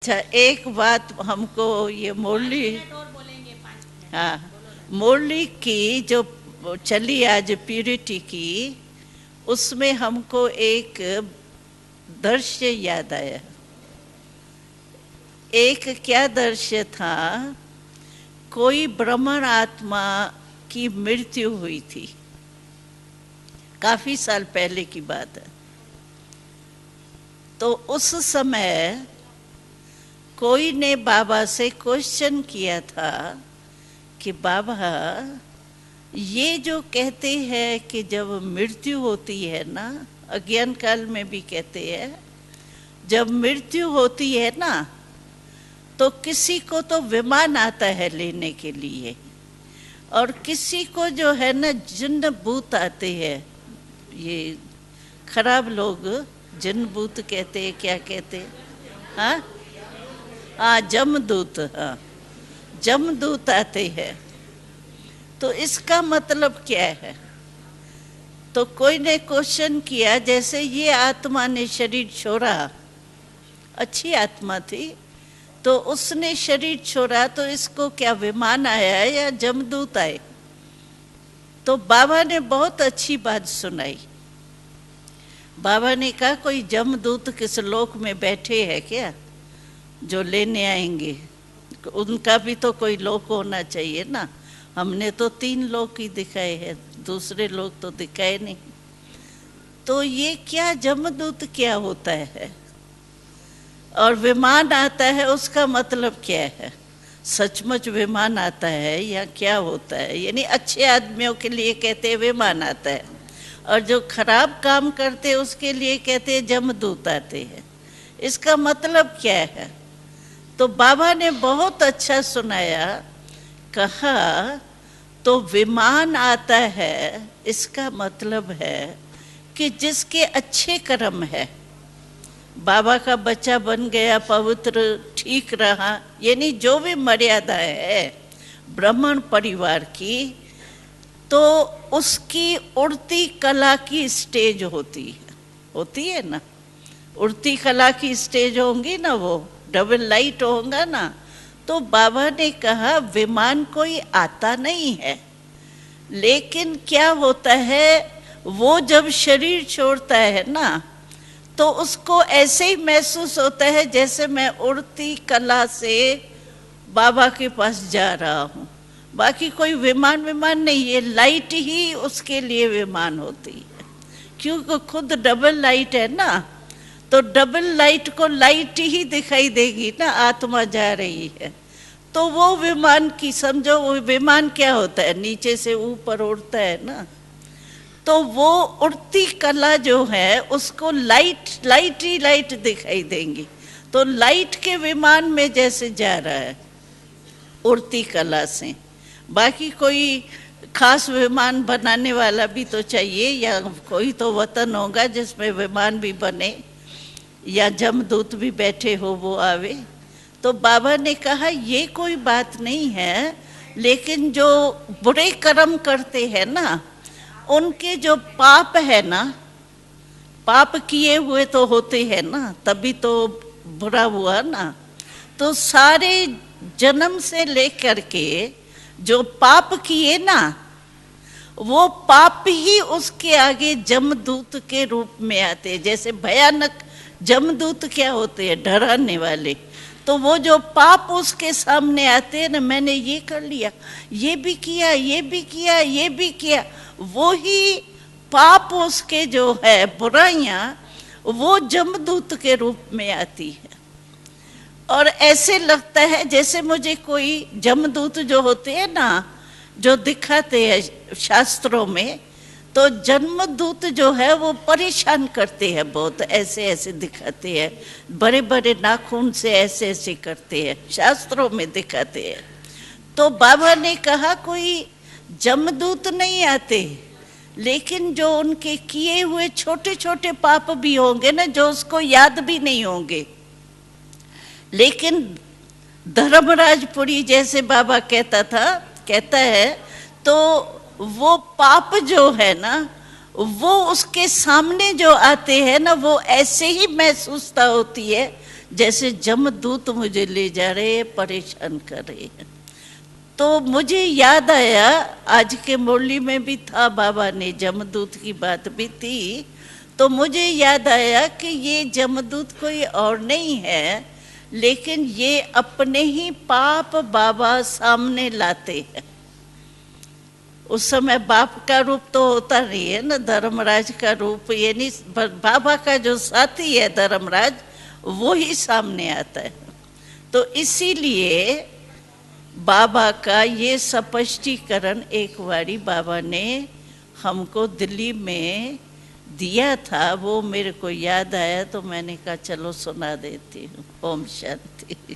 अच्छा, एक बात हमको ये मुरली, हाँ, मुरली की जो चली आज प्यूरिटी की, उसमें हमको एक दृश्य याद आया। एक क्या दृश्य था, कोई ब्राह्मण आत्मा की मृत्यु हुई थी, काफी साल पहले की बात है। तो उस समय कोई ने बाबा से क्वेश्चन किया था कि बाबा, ये जो कहते हैं कि जब मृत्यु होती है ना, अज्ञान काल में भी कहते हैं, जब मृत्यु होती है ना तो किसी को तो विमान आता है लेने के लिए, और किसी को जो है ना जिन्न भूत आते हैं। ये खराब लोग जिन्न भूत कहते हैं, क्या कहते हैं, हाँ हाँ, जमदूत, हाँ, जमदूत आते हैं। तो इसका मतलब क्या है? तो कोई ने क्वेश्चन किया, जैसे ये आत्मा ने शरीर छोड़ा, अच्छी आत्मा थी, तो उसने शरीर छोड़ा, तो इसको क्या विमान आया या जमदूत आए? तो बाबा ने बहुत अच्छी बात सुनाई। बाबा ने कहा, कोई जमदूत किस लोक में बैठे हैं क्या जो लेने आएंगे? उनका भी तो कोई लोक होना चाहिए ना। हमने तो 3 लोक ही दिखाए हैं, दूसरे लोग तो दिखाए नहीं। तो ये क्या जमदूत क्या होता है और विमान आता है, उसका मतलब क्या है? सचमुच विमान आता है या क्या होता है? यानी अच्छे आदमियों के लिए कहते हैं विमान आता है, और जो खराब काम करते हैं उसके लिए कहते हैं जमदूत आते हैं। इसका मतलब क्या है? तो बाबा ने बहुत अच्छा सुनाया, कहा तो विमान आता है, इसका मतलब है कि जिसके अच्छे कर्म है, बाबा का बच्चा बन गया, पवित्र ठीक रहा, यानी जो भी मर्यादा है ब्राह्मण परिवार की, तो उसकी उड़ती कला की स्टेज होती है ना। उड़ती कला की स्टेज होंगी ना, वो डबल लाइट होगा ना। तो बाबा ने कहा विमान कोई आता नहीं है, लेकिन क्या होता है, वो जब शरीर छोड़ता है ना, तो उसको ऐसे ही महसूस होता है जैसे मैं उड़ती कला से बाबा के पास जा रहा हूँ। बाकी कोई विमान नहीं, ये लाइट ही उसके लिए विमान होती है, क्योंकि खुद डबल लाइट है ना। तो डबल लाइट को लाइट ही दिखाई देगी ना, आत्मा जा रही है। तो वो विमान की समझो, वो विमान क्या होता है, नीचे से ऊपर उड़ता है ना। तो वो उड़ती कला जो है उसको लाइट ही लाइट दिखाई देंगी। तो लाइट के विमान में जैसे जा रहा है उड़ती कला से। बाकी कोई खास विमान बनाने वाला भी तो चाहिए, या कोई तो वतन होगा जिसमें विमान भी बने, या जमदूत भी बैठे हो वो आवे। तो बाबा ने कहा ये कोई बात नहीं है, लेकिन जो बुरे कर्म करते हैं ना, उनके जो पाप है ना, पाप किए हुए तो होते हैं ना, तभी तो बुरा हुआ ना। तो सारे जन्म से लेकर के जो पाप किए ना, वो पाप ही उसके आगे जमदूत के रूप में आते हैं। जैसे भयानक जमदूत क्या होते हैं, डराने वाले। तो वो जो पाप उसके सामने आते हैं ना, मैंने ये कर लिया, ये भी किया, ये भी किया, ये भी किया, वो ही पाप उसके जो है बुराइयां, वो जमदूत के रूप में आती है। और ऐसे लगता है जैसे मुझे कोई जमदूत जो होते हैं ना, जो दिखाते हैं शास्त्रों में, तो जमदूत जो है वो परेशान करते हैं बहुत, ऐसे ऐसे दिखाते हैं, बड़े बड़े नाखून से ऐसे ऐसे करते हैं, शास्त्रों में दिखाते हैं। तो बाबा ने कहा कोई जमदूत नहीं आते, लेकिन जो उनके किए हुए छोटे छोटे पाप भी होंगे ना, जो उसको याद भी नहीं होंगे, लेकिन धर्मराजपुरी जैसे बाबा कहता है, तो वो पाप जो है ना, वो उसके सामने जो आते हैं ना, वो ऐसे ही महसूसता होती है जैसे जमदूत मुझे ले जा रहे हैं, परेशान कर रहे हैं। तो मुझे याद आया, आज के मुरली में भी था, बाबा ने जमदूत की बात भी थी, तो मुझे याद आया कि ये जमदूत कोई और नहीं है, लेकिन ये अपने ही पाप बाबा सामने लाते हैं। उस समय बाप का रूप तो होता नहीं है ना, धर्मराज का रूप, ये नहीं, बाबा का जो साथी है धर्मराज, वो ही सामने आता है। तो इसीलिए बाबा का ये स्पष्टीकरण एक बारी बाबा ने हमको दिल्ली में दिया था, वो मेरे को याद आया, तो मैंने कहा चलो सुना देती हूँ। ओम शांति।